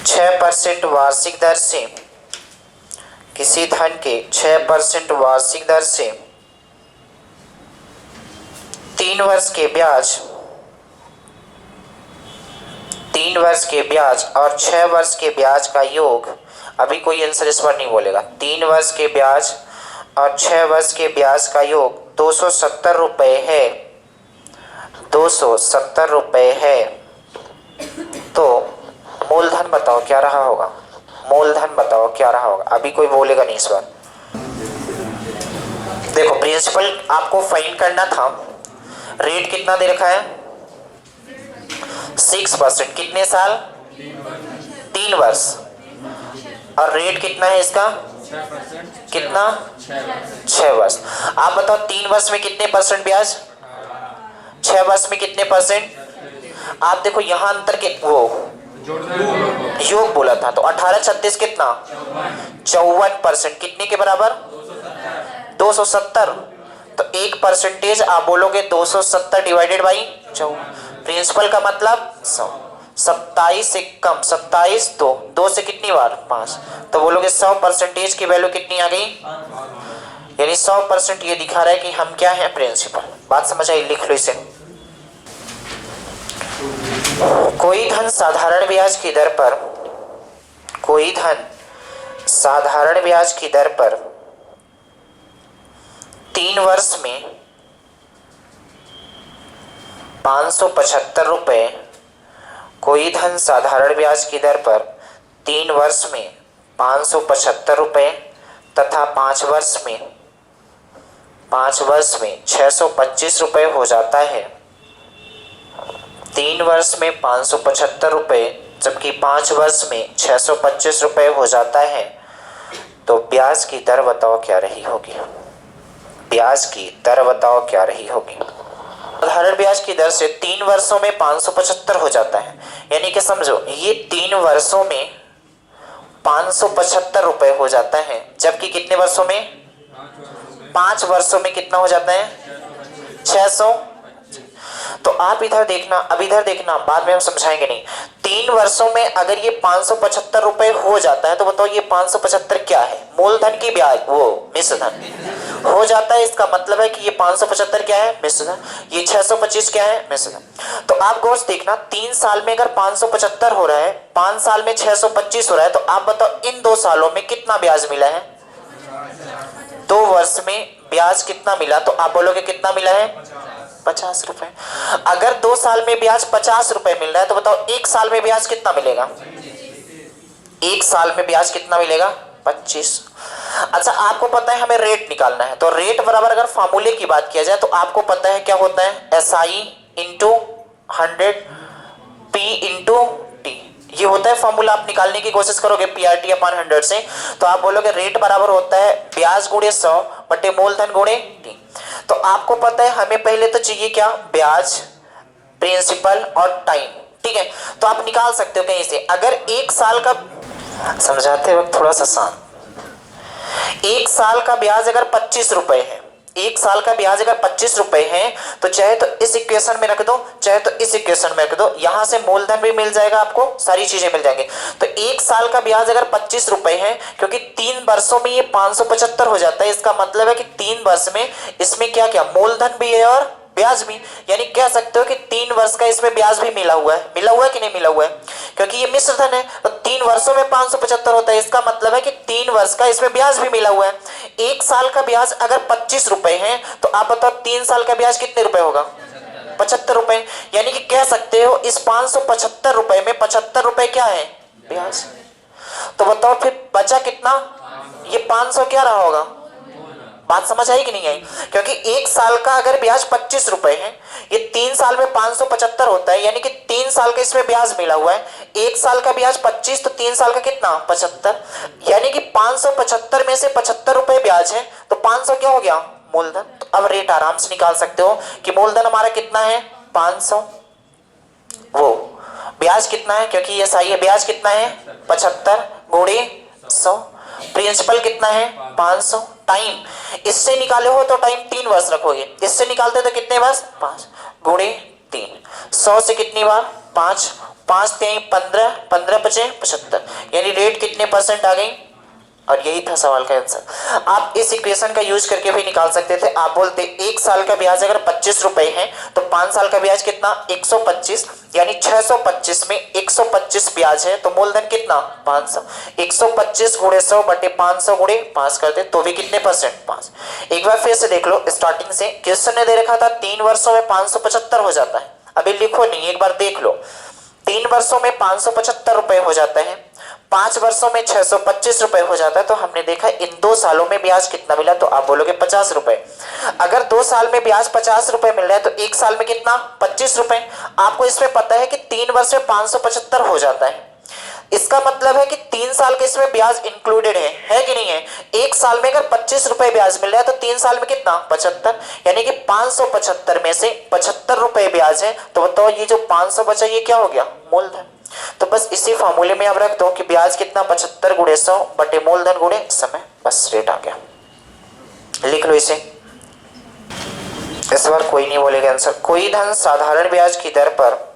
6% वार्षिक दर से किसी धन के 6% वार्षिक दर से 3 वर्ष के ब्याज 3 वर्ष के ब्याज और 6 वर्ष के ब्याज का योग, अभी कोई आंसर इस बार नहीं बोलेगा। 3 वर्ष के ब्याज और 6 वर्ष के ब्याज का योग 270 रुपये है, 270 रुपये है। तो मूलधन बताओ क्या रहा होगा, मूलधन बताओ क्या रहा होगा। अभी कोई बोलेगा नहीं इस बार। देखो प्रिंसिपल आपको फाइंड करना था। रेट कितना दे रखा है? 6%। कितने साल? 3 वर्ष। और रेट कितना है इसका? कितना? 6 वर्ष। आप बताओ 3 वर्ष में कितने परसेंट ब्याज, 6 वर्ष में कितने परसेंट? आप देखो यहाँ अंतर के वो योग बोला था, तो 18 36 कितना? 54%। कितने के बराबर? 270। तो 1% आप बोलोगे 270 डिवाइडेड बाई 4। प्रिंसिपल का मतलब 100। 27 से कम 27, 2 से कितनी बार? 5। तो बोलोगे 100% की वैल्यू कितनी आ गई? यानी 100% ये दिखा रहा है कि हम क्या है? प्रिंसिपल। बात समझ आई? लिख लो इसे। कोई धन साधारण ब्याज की दर पर, कोई धन साधारण ब्याज की दर पर 3 वर्ष में 575 रुपये, कोई धन साधारण ब्याज की दर पर 3 वर्ष में 575 रुपये तथा 5 वर्ष में 625 रुपये हो जाता है। 3 वर्ष में 575 रुपये जबकि 5 वर्ष में 625 रुपये हो जाता है, तो ब्याज की दर बताओ क्या रही होगी? ब्याज की दर बताओ क्या रही होगी? साधारण ब्याज की दर से 3 वर्षों में 575 हो जाता है, यानी कि समझो ये 3 वर्षों में 575 रुपये हो जाता है, जबकि कितने वर्षों में? 5 वर्षों में कितना हो जाता है? 600। तो आप इधर देखना, अब इधर देखना, बाद में हम समझाएंगे नहीं। 3 वर्षों में अगर ये 575 रुपए हो जाता है, तो बताओ ये 575 क्या है? मूलधन की ब्याज, वो मिश्र धन हो जाता है। इसका मतलब है कि ये 575 क्या है? मिश्र धन। ये 625 क्या है? मिश्र धन। तो आप गौर से देखना, 3 साल में अगर 575 हो रहा है, 5 साल में 625 हो रहा है, तो आप बताओ इन 2 सालों में कितना ब्याज मिला है? 2 वर्ष में ब्याज कितना मिला? तो आप बोलोगे कितना मिला है? 50 रुपए। अगर 2 साल में ब्याज 50 रुपए मिल रहा है, तो बताओ 1 साल में ब्याज कितना मिलेगा? 1 साल में ब्याज कितना मिलेगा? 25। अच्छा आपको पता है हमें रेट निकालना है, तो रेट बराबर अगर फार्मूले की बात किया जाए तो आपको पता है क्या होता है? SI into 100 P into T, ये होता है फॉर्मूला। आप निकालने की कोशिश करोगे PRT अपॉन 100 से, तो आप बोलोगे रेट बराबर होता है ब्याज गुणे 100 बटे मूलधन गुणे T। तो आपको पता है हमें पहले तो चाहिए क्या? ब्याज, प्रिंसिपल और टाइम। ठीक है, तो आप निकाल सकते हो कहीं से। अगर 1 साल का, समझाते वक्त थोड़ा सा शांत, 1 साल का ब्याज अगर 25 रुपए है, 1 साल का ब्याज अगर 25 रुपए है, तो चाहे तो इस इक्वेशन में रख दो, चाहे तो इस इक्वेशन में रख दो, यहां से मूलधन भी मिल जाएगा, आपको सारी चीजें मिल जाएंगी। तो 1 साल का ब्याज अगर 25 रुपए है, क्योंकि 3 वर्षों में ये 575 हो जाता है, इसका मतलब है कि 3 वर्ष में इसमें क्या क्या मूलधन भी है और ब्याज भी, यानी कह सकते हो कि 3 वर्ष का इसमें ब्याज भी मिला हुआ है। मिला हुआ है कि नहीं मिला हुआ है? क्योंकि ये मिश्र धन है, तो 3 वर्षों में 575 होता है, इसका मतलब है कि 3 वर्ष का इसमें ब्याज भी मिला हुआ है। 1 साल का ब्याज अगर 25 रुपए है, तो आप बताओ 3 साल का ब्याज कितने रुपए होगा? 75 रुपए। यानी कि कह सकते हो इस 575 रुपए में 75 रुपए क्या है? ब्याज। तो बताओ फिर बचा कितना? ये 500 क्या रहा होगा? बात समझ आई कि नहीं आई? क्योंकि 1 साल का अगर ब्याज 25 रुपए है, ये 3 साल में 575 होता है, यानी कि 3 साल का इसमें ब्याज मिला हुआ है। 1 साल का ब्याज 25, तो 3 साल का कितना? 75। यानी कि 575 में से 75 रुपए ब्याज है, तो 500 क्या हो गया? मूलधन। तो अब रेट आराम से निकाल सकते हो कि मूलधन हमारा कितना है? 500। वो ब्याज कितना है? क्योंकि ये सही है, ब्याज कितना है? 75 गुणे 100। प्रिंसिपल कितना है? 500। टाइम इससे निकाले हो तो टाइम 3 वर्ष रखोगे, इससे निकालते तो कितने वर्ष? 5 गुणे 3। 100 से कितनी बार 5, 5 3 15, 15 पचे 75, यानी रेट कितने परसेंट आ गई। और यही था सवाल का आंसर। आप इस इक्वेशन का यूज करके भी निकाल सकते थे। आप बोलते 1 साल का ब्याज अगर 25 रुपए है तो 5 साल का ब्याज कितना 125, यानी 625 में 125 ब्याज है तो मूलधन कितना 500। 125 गुणे 100 बटे 500 गुणे 5 कर दे तो भी कितने परसेंट 5। एक बार फिर से देख लो स्टार्टिंग से। क्वेश्चन ने दे रखा था 3 वर्षों में 575 हो जाता है। अभी लिखो नहीं, एक बार देख लो। 3 वर्षों में 575 रुपए हो जाता है, 5 वर्षों में 625 रुपए हो जाता है। तो हमने देखा इन 2 सालों में ब्याज कितना मिला, तो आप बोलोगे 50 रुपए। अगर 2 साल में ब्याज 50 रुपए मिल रहा है तो 1 साल में कितना 25 रुपए। आपको इसमें पता है कि 3 वर्ष में 575 हो जाता है। इसका मतलब है कि 3 साल के इसमें ब्याज इंक्लूडेड है कि नहीं है। 1 साल में अगर 25 रुपए ब्याज मिल रहा है तो 3 साल में कितना 75, यानी कि 575 में से 75 रुपए ब्याज है। तो बताओ ये जो 500 बचा ये क्या हो गया मूलधन। तो बस इसी फॉर्मूले में आप रख दो कि ब्याज कितना 75 गुणे 100 बटे मूलधन गुणे समय, बस रेट आ गया। लिख लो इसे। इस बार कोई नहीं बोलेगा आंसर। कोई धन साधारण ब्याज की दर पर,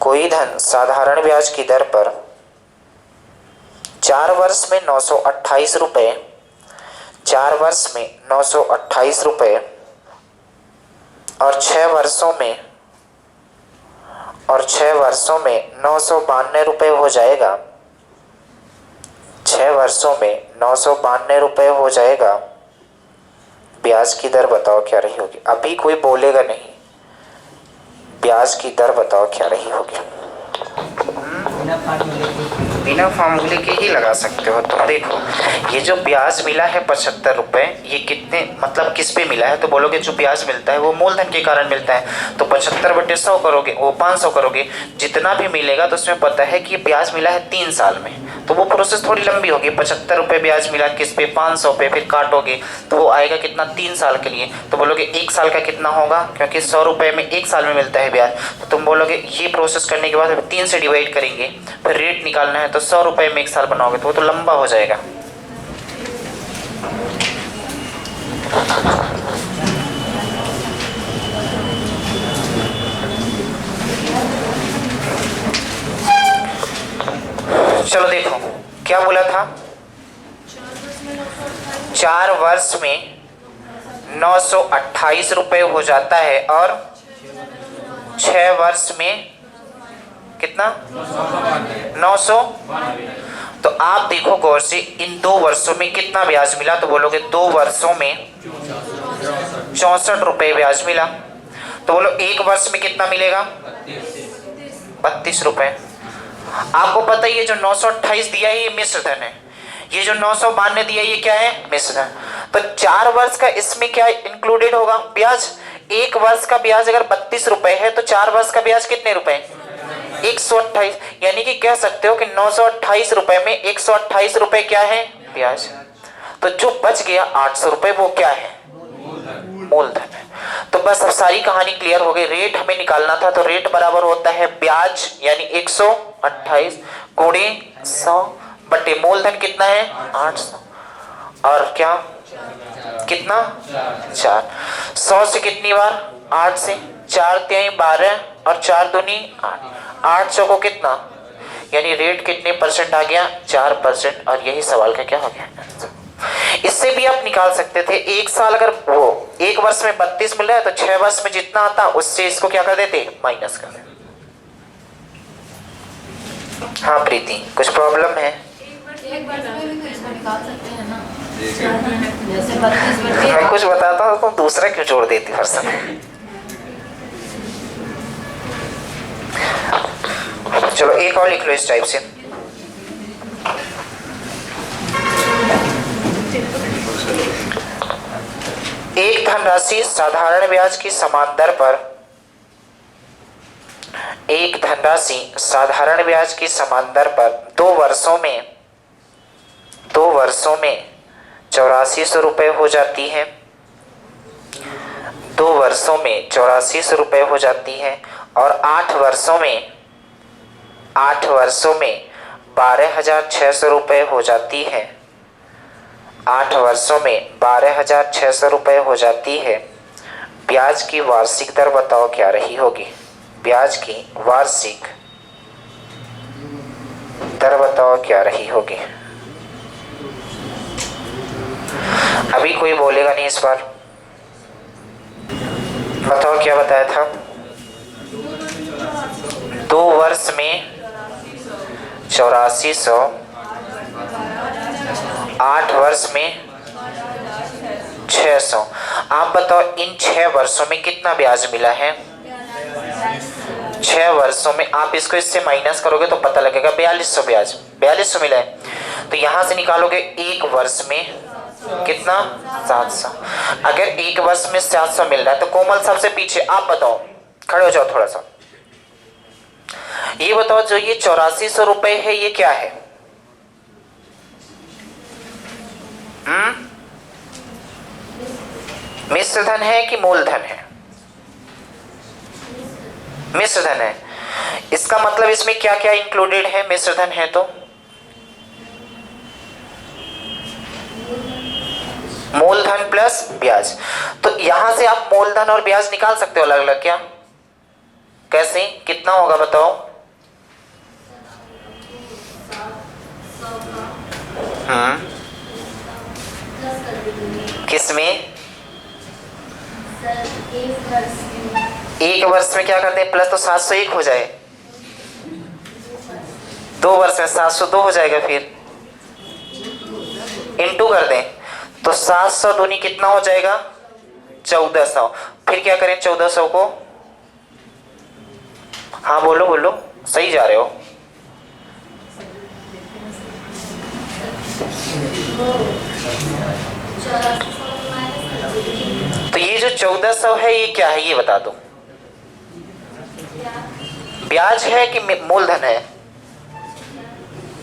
कोई धन साधारण ब्याज की दर पर 4 वर्ष में 928 रुपए, 4 वर्ष में 928 रुपए और 6 वर्षों में 992 रुपए हो जाएगा। 6 वर्षों में 992 रुपए हो जाएगा। ब्याज की दर बताओ क्या रही होगी। अभी कोई बोलेगा नहीं। ब्याज की दर बताओ क्या रही होगी। बिना फार्मूले के ही लगा सकते हो। तो देखो ये जो ब्याज मिला है 75 रुपए, ये कितने मतलब किस पे मिला है। तो बोलोगे जो ब्याज मिलता है वो मूलधन के कारण मिलता है। तो 75 बटे 100 करोगे, वो 500 करोगे, जितना भी मिलेगा तो उसमें पता है कि ब्याज मिला है 3 साल में, तो वो प्रोसेस थोड़ी लंबी होगी। 75 रुपए ब्याज मिला किस पे 500 पे, फिर काटोगे तो वो आएगा कितना 3 साल के लिए। तो बोलोगे 1 साल का कितना होगा, क्योंकि 100 रुपए में 1 साल में मिलता है ब्याज। तो तुम बोलोगे ये प्रोसेस करने के बाद 3 से डिवाइड करेंगे, फिर रेट निकालना है तो 100 रुपए में 1 साल बनाओगे तो वो तो लंबा हो जाएगा। चलो देखो क्या बोला था, 4 वर्ष में 928 रुपए हो जाता है और 6 वर्ष में कितना 900। तो आप देखो गौर से इन 2 वर्षों में कितना ब्याज मिला। तो बोलोगे 2 वर्षों में 64 रुपए ब्याज मिला। तो बोलो 1 वर्ष में कितना मिलेगा 32 रुपए। आपको पता है ये जो 928 दिया है ये मिश्र धन है, ये जो 992 दिया ये क्या है मिश्र धन। तो 4 वर्ष का इसमें क्या इंक्लूडेड होगा ब्याज। 1 वर्ष का ब्याज अगर 32 रुपए है तो 4 वर्ष का ब्याज कितने रुपए 128, यानी कि कह सकते हो कि 928 रुपए में 128 रुपए क्या है ब्याज। तो जो बच गया 800 रुपए वो क्या है मूलधन है। तो बस अब सारी कहानी क्लियर हो गई। रेट हमें निकालना था, तो रेट बराबर होता है ब्याज यानी 128 गुणे 100 बटे मूलधन कितना है 800 और क्या कितना 4। 100 से कितनी बार 8 से, 4 3 12 और 4 दूनी 8, 800 को कितना यानी रेट कितने परसेंट आ गया 4%। और यही सवाल का क्या हो गया। इससे भी आप निकाल सकते थे 1 साल अगर वो 1 वर्ष में 32 मिल रहा है तो 6 वर्ष में जितना आता उससे इसको क्या कर देते माइनस कर देते। हाँ प्रीति कुछ प्रॉब्लम है। मैं कुछ बताता हूँ तो दूसरा क्यों जोड़ देती हर समय। चलो एक और लिख लो इस टाइप से। एक धनराशि साधारण ब्याज की समान दर पर, एक धनराशि साधारण ब्याज की समान दर पर 2 वर्षों में 8400 रुपए हो जाती है। 2 वर्षों में 8400 रुपए हो जाती है और 8 वर्षों में 12,600 रुपए हो जाती है। 8 वर्षों में 12,600 रुपए हो जाती है। ब्याज की वार्षिक दर बताओ क्या रही होगी। ब्याज की वार्षिक दर बताओ क्या रही होगी। अभी कोई बोलेगा नहीं इस बार। बताओ क्या बताया था। 2 वर्ष में 8400, 8 वर्ष में 600। आप बताओ इन 6 वर्षों में कितना ब्याज मिला है। 6 वर्षों में आप इसको इससे माइनस करोगे तो पता लगेगा 4200 ब्याज, 4200 मिला है। तो यहां से निकालोगे 1 वर्ष में कितना 700। अगर 1 वर्ष में 700 मिल रहा है तो कोमल सबसे पीछे, आप बताओ, खड़े हो जाओ थोड़ा सा, ये बताओ जो ये 8400 रुपए है ये क्या है। मिश्र धन है कि मूलधन है। मिश्र धन है। इसका मतलब इसमें क्या क्या इंक्लूडेड है। मिश्र धन है तो मूलधन प्लस ब्याज। तो यहां से आप मूलधन और ब्याज निकाल सकते हो अलग अलग। क्या कैसे कितना होगा बताओ। किसमें 1 वर्ष में क्या करते हैं प्लस, तो 701 हो जाए। 2 वर्ष में 702 हो जाएगा, फिर इनटू कर दें तो 700 दूनी कितना हो जाएगा 1400। फिर क्या करें 1400 को, हाँ बोलो बोलो सही जा रहे हो। तो ये जो 1400 है ये क्या है ये बता दो। ब्याज है कि मूलधन है।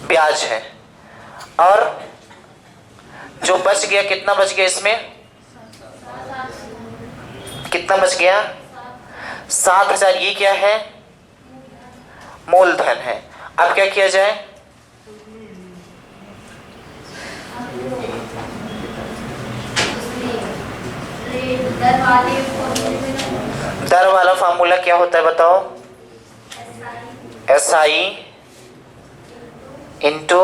ब्याज है। और जो बच गया कितना बच गया इसमें, कितना बच गया 7000। ये क्या है मूलधन है। अब क्या किया जाए, दर वाला फार्मूला क्या होता है बताओ। SI इंटू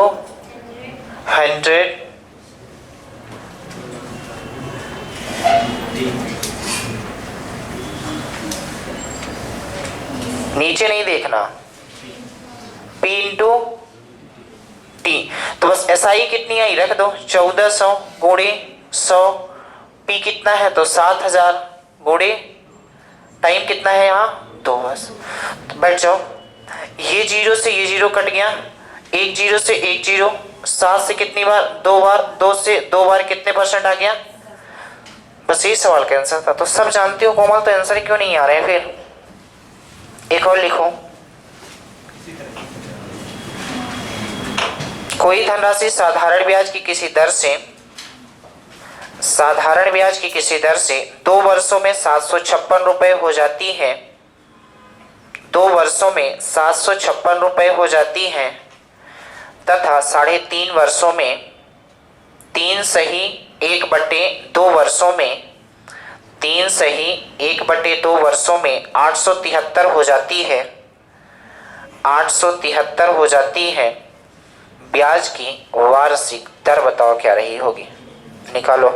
100 नीचे नहीं देखना, P इंटू T। तो बस SI कितनी आई रख दो 1400 गुणे 100। P कितना है तो 7000 गुणे टाइम कितना है यहाँ 2 वर्ष। तो बैठ जाओ, ये 0 से ये 0 कट गया, 1 0 से 1 0, 7 से कितनी बार 2 बार, 2 से 2 बार कितने % आ गया। बस ये सवाल का आंसर था। तो सब जानते हो कोमल, तो आंसर क्यों नहीं आ रहे हैं। फिर एक और लिखो, कोई धनराशि साधारण ब्याज की किसी दर से, साधारण ब्याज की किसी दर से 2 वर्षों में 756 रुपए हो जाती है, 2 वर्षों में 756 रुपए हो जाती है तथा 3.5 वर्षों में 3 सही 1/2 वर्षों में 3 सही 1/2 वर्षों में 873 हो जाती है, 873 हो जाती है। ब्याज की वार्षिक दर बताओ क्या रही होगी। निकालो,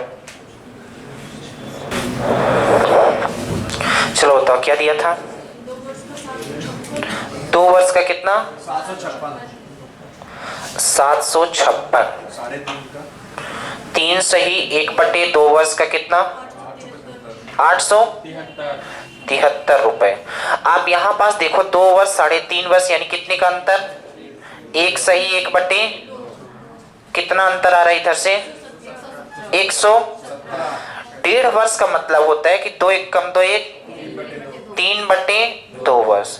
चलो बताओ क्या दिया था। 2 वर्ष का कितना 756, 3 सही 1/2 वर्ष का कितना 873 रुपए। आप यहाँ पास देखो 2 वर्ष 3.5 वर्ष यानी कितने का अंतर, 1 सही 1/2 कितना अंतर आ रहा है इधर से 100। 1.5 वर्ष का मतलब होता है कि 2 1 कम 2 1 3/2 वर्ष।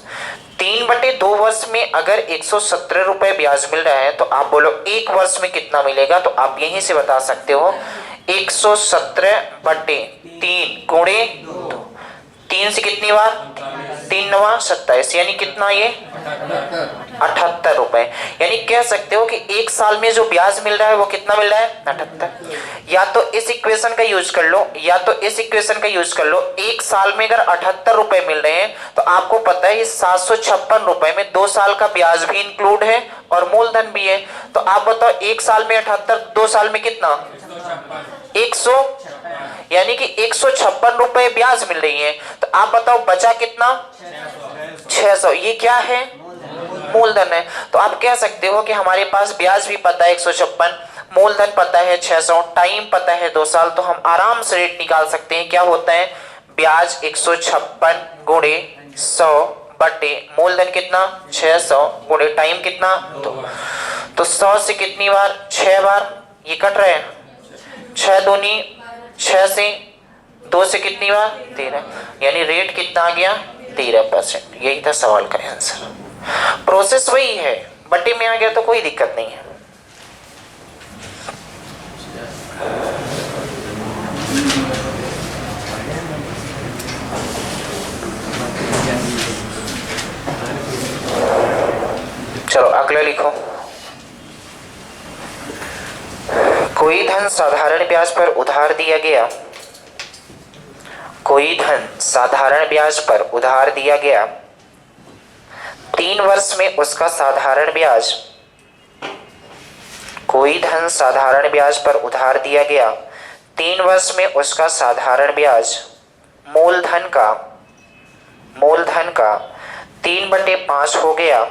3/2 वर्ष में अगर 117 रुपए ब्याज मिल रहा है तो आप बोलो 1 वर्ष में कितना मिलेगा। तो आप यहीं से बता सकते हो 117/3 गुणे 2, 3 से कितनी बार 3 9 27 यानी कितना ये 78 रुपए। रुपए। यानी कह सकते हो कि एक साल में जो ब्याज मिल रहा है वो कितना मिल रहा है 78। या तो इस इक्वेशन का यूज कर लो, या तो इस इक्वेशन का यूज कर लो। एक साल में अगर 78 रुपए मिल रहे हैं तो आपको पता है 756 रुपए में 2 साल का ब्याज भी इंक्लूड है और मूलधन भी है। तो आप बताओ एक साल में 78, 2 साल में कितना 100, यानी कि 156 रुपए ब्याज मिल रही है। तो आप बताओ बचा कितना 600। ये क्या है मूलधन है। तो आप कह सकते हो कि हमारे पास ब्याज भी पता है 156, मूलधन पता है 600, टाइम पता है 2 साल। तो हम आराम से रेट निकाल सकते हैं। क्या होता है ब्याज 156 गुणे 100 बटे मूलधन कितना 600 गुणे टाइम कितना 2। तो 100 से कितनी बार 6 बार ये कट रहे हैं, 6 दूनी 6 से 2 से कितनी बार 13, यानी रेट कितना आ गया 13%। यही था सवाल का आंसर। प्रोसेस वही है, बटे में आ गया तो कोई दिक्कत नहीं है। चलो अगला लिखो। कोई धन साधारण ब्याज पर उधार दिया गया, कोई धन साधारण ब्याज पर उधार दिया गया, 3 वर्ष में उसका साधारण ब्याज, कोई धन साधारण ब्याज पर उधार दिया गया, 3 वर्ष में उसका साधारण ब्याज मूलधन का 3/5 हो गया।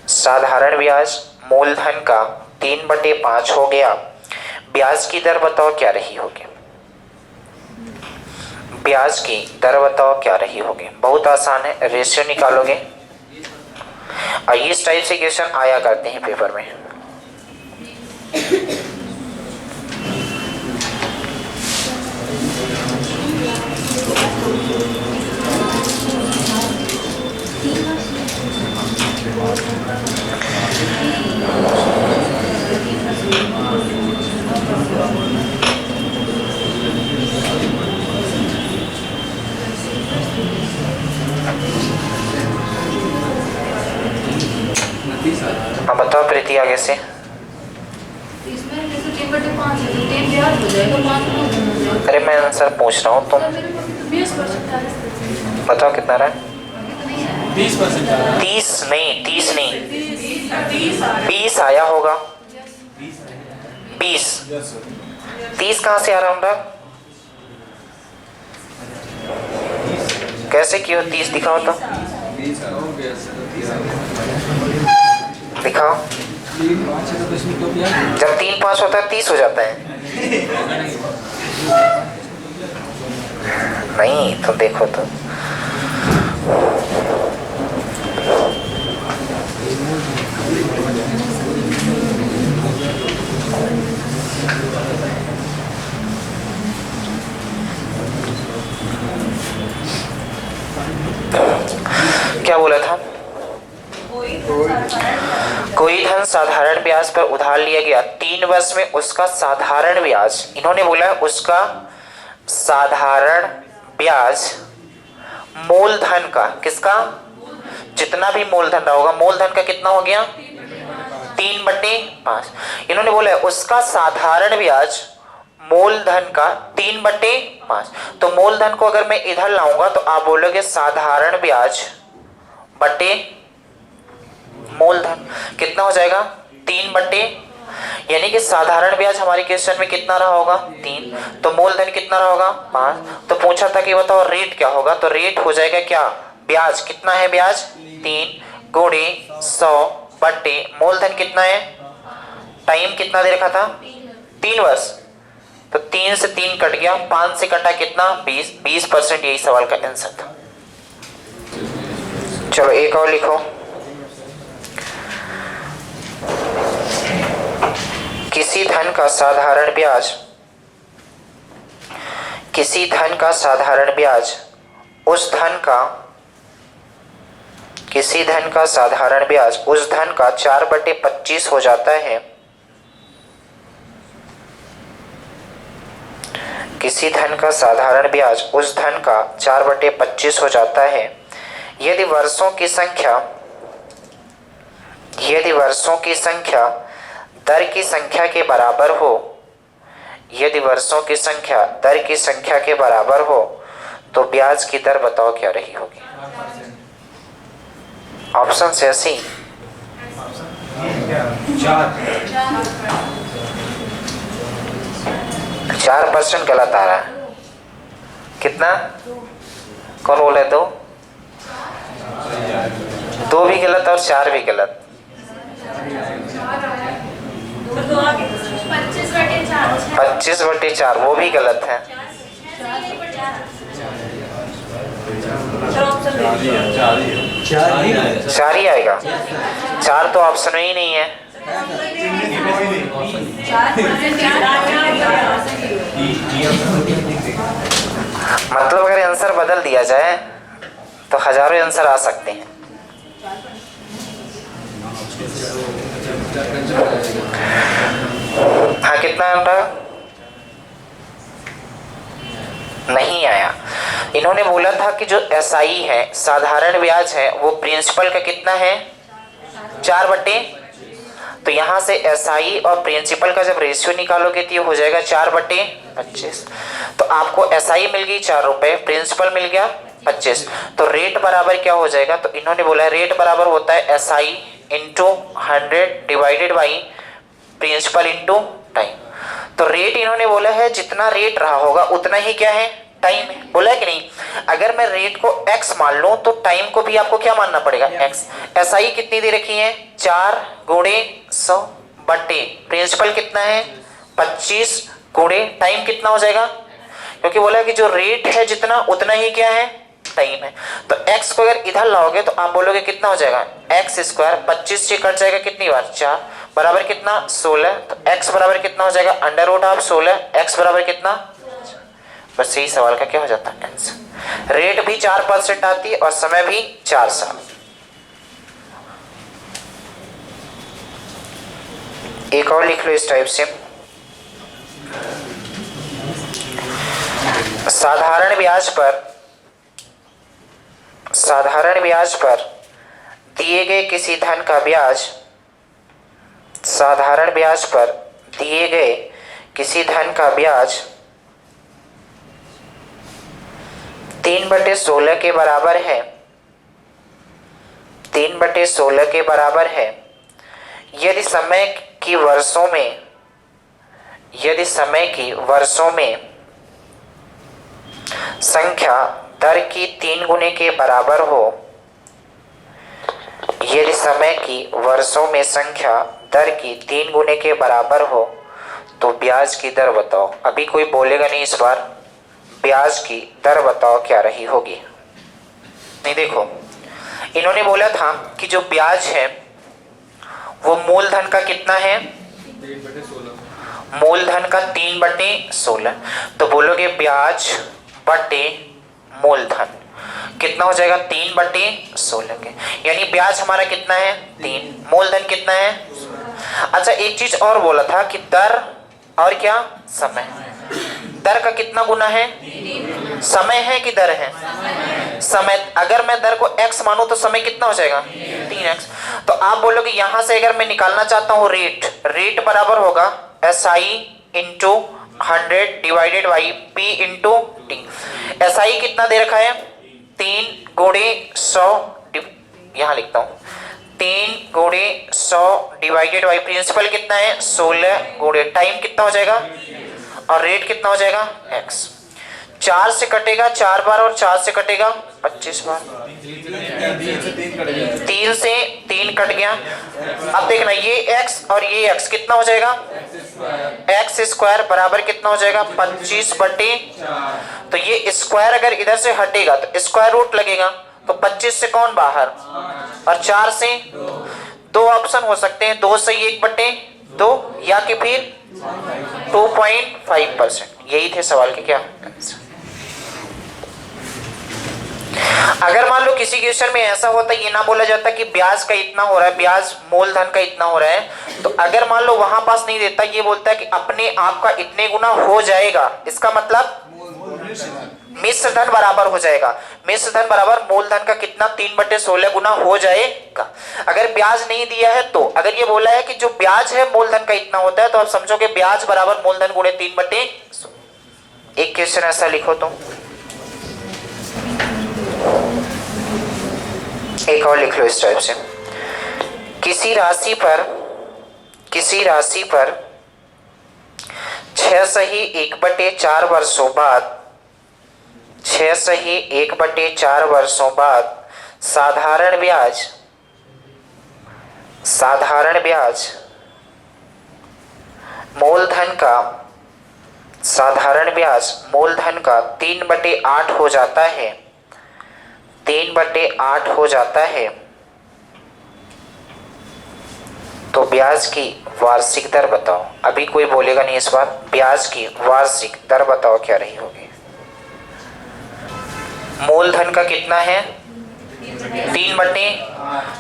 साधारण ब्याज मूलधन का 3/5 हो गया। ब्याज की दर बताओ क्या रही होगी, ब्याज की दर बताओ क्या रही होगी। बहुत आसान है, रेशियो निकालोगे। और इस टाइप से क्वेश्चन आया करते हैं पेपर में। अब बताओ प्रीति आगे से। अरे मैं आंसर पूछ रहा हूँ, तुम बताओ कितना रहा है। 30 नहीं, 30 नहीं, 20 आया होगा। 30 कहाँ से आ रहा होगा, कैसे क्यों 30 दिखाओ तो, दिखाओ। जब 3 5 होता है 30 हो जाता है। नहीं तो देखो तो क्या बोला था। कोई धन साधारण ब्याज पर उधार लिया गया, 3 वर्ष में उसका साधारण ब्याज, इन्होंने बोला उसका साधारण ब्याज मूलधन का, किसका, जितना भी मूलधन रहा होगा, मूलधन का कितना हो गया 3/5। इन्होंने बोला उसका साधारण ब्याज मूलधन का 3/5। तो मूलधन को अगर मैं इधर लाऊंगा तो आप बोलोगे साधारण ब्याज बटे मूलधन कितना हो जाएगा 3/, यानी कि साधारण ब्याज हमारे क्वेश्चन में कितना रहा होगा 3, तो मूलधन कितना रहा होगा 5। तो पूछा था कि बताओ रेट क्या होगा, तो रेट हो जाएगा क्या, ब्याज कितना है, ब्याज 3 गुणे 100 बटे मूलधन कितना है, टाइम कितना दे रखा था 3 वर्ष, तो 3 से 3 कट गया, 5 से कटा कितना 20%। यही सवाल का आंसर था। चलो एक और लिखो। किसी धन का साधारण ब्याज, किसी धन का साधारण ब्याज उस धन का, किसी धन का साधारण ब्याज उस धन का 4/25 हो जाता है। किसी धन का साधारण ब्याज उस धन का 4/25 हो जाता है यदि वर्षों की संख्या, यदि वर्षों की संख्या दर की संख्या के बराबर हो, यदि वर्षों की संख्या दर की संख्या के बराबर हो तो ब्याज की दर बताओ क्या रही होगी। ऑप्शन से 80 4% गलत आ रहा है। कितना? कौन बोले? दो भी गलत और 4 भी गलत। 25/4 वो भी गलत है। 4 ही आएगा। 4 तो ऑप्शन में ही नहीं है। मतलब अगर आंसर बदल दिया जाए तो हजारों आंसर आ सकते हैं। हाँ, कितना आया? नहीं आया। इन्होंने बोला था कि जो एसआई है, साधारण ब्याज है, वो प्रिंसिपल का कितना है? 4/, तो यहाँ से एसआई और प्रिंसिपल का जब रेशियो निकालोगे तो ये हो जाएगा 4/25। तो आपको एसआई मिल गई 4 रुपए, प्रिंसिपल मिल गया 25, तो रेट बराबर क्या हो जाएगा? तो इन्होंने बोला रेट बराबर होता है SI into 100 divided by principal into time. तो रेट इन्होंने बोला है जितना रेट रहा होगा उतना ही क्या है? टाइम है। बोला है कि नहीं? अगर मैं रेट को x मान लूं तो टाइम को भी आपको क्या मानना पड़ेगा? x। एसआई कितनी दे रखी है? 4 गुणे 100 बटे प्रिंसिपल कितना है? 25 गुणे टाइम कितना हो जाएगा? क्योंकि बोला है कि जो रेट है जितना उतना ही क्या है? टाइम है। तो x को अगर इधर लाओगे तो आप बोलोगे कितना हो जाएगा? x² 25 से कट जाएगा कितनी बार? 4 बराबर कितना? 16। तो x बराबर कितना हो जाएगा? √16। x बराबर कितना? बस यही सवाल का क्या हो जाता है आंसर। रेट भी 4% आती है और समय भी 4 साल। एक और लिख लो इस टाइप से। साधारण ब्याज पर दिए गए किसी धन का ब्याज, साधारण ब्याज पर दिए गए किसी धन का ब्याज 3/16 के बराबर है, 3/16 के बराबर है यदि समय की वर्षों में संख्या दर की 3 गुने के बराबर हो, यदि समय की वर्षों में संख्या दर की 3 गुने के बराबर हो तो ब्याज की दर बताओ। अभी कोई बोलेगा नहीं इस बार। ब्याज की दर बताओ क्या रही होगी। नहीं, देखो इन्होंने बोला था कि जो ब्याज है वो मूलधन का कितना है? 3/16। मूलधन का 3/16। तो बोलोगे ब्याज बटे मूलधन कितना हो जाएगा? 3/16 के, यानी ब्याज हमारा कितना है? 3, मूलधन कितना है? अच्छा, एक चीज और बोला था कि दर और क्या? समय। दर का कितना गुना है? समय है कि दर है? समय। अगर मैं दर को x मानूं तो समय कितना हो जाएगा? 3x। तो आप बोलोगे यहां से अगर मैं निकालना चाहता हूं रेट बराबर होगा SI into 100 divided by P into T. SI कितना दे रखा है? 3 गुणे 100, यहां लिखता हूं 3 गुणे 100 डिवाइडेड बाई प्रिंसिपल कितना है? 16 गुणे टाइम कितना हो जाएगा? और रेट कितना हो जाएगा? x। 4 से कटेगा 4 बार और 4 से कटेगा 25 बार। 3 से 3 कट गया। अब देखना ये x और ये x कितना हो जाएगा? x² बराबर कितना हो जाएगा? 25/। तो ये स्क्वायर अगर इधर से हटेगा तो स्क्वायर रूट लगेगा, तो 25 से कौन बाहर और 4 से 2 ऑप्शन हो सकते हैं, 2 से 1/2 या कि फिर 2.5%। यही थे सवाल के क्या आंसर। अगर मान लो किसी क्वेश्चन में ऐसा होता, ये ना बोला जाता कि ब्याज का इतना हो रहा है, ब्याज मूलधन का इतना हो रहा है, तो अगर मान लो वहां पास नहीं देता, ये बोलता है कि अपने आप का इतने गुना हो जाएगा, इसका मतलब मिश्र धन बराबर हो जाएगा। मिश्र धन बराबर मूलधन का कितना? 3/16 गुना हो जाएगा। अगर ब्याज नहीं दिया है तो अगर ये बोला है कि जो ब्याज है मूलधन का इतना होता है, तो आप समझोगे ब्याज बराबर मूलधन गुणे 3/100। एक क्वेश्चन ऐसा लिखो तो, एक और लिख लो इस टाइप से। किसी राशि पर 6 सही 1/4 वर्षों बाद 6 सही 1/4 वर्षों बाद साधारण ब्याज मूलधन का 3/8 हो जाता है, 3/8 हो जाता है, तो ब्याज की वार्षिक दर बताओ। अभी कोई बोलेगा नहीं इस बार, ब्याज की वार्षिक दर बताओ क्या रही होगी। मूलधन का कितना है 3/8,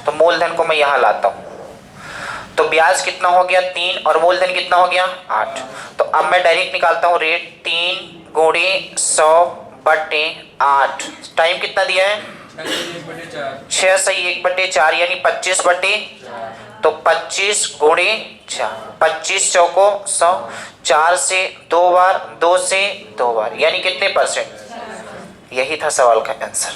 तो मूलधन को मैं यहां लाता हूं, तो ब्याज कितना हो गया 3 और मूलधन कितना हो गया 8। तो अब मैं डायरेक्ट निकालता हूं रेट, 3 गुणे 100/8। टाइम कितना दिया है 6 सही 1/4 यानी 25/4, तो 25 गुणे 4, 25 चौको 100, 4 से 2 बार, 2 से 2 बार, यानी कितने %। यही था सवाल का आंसर।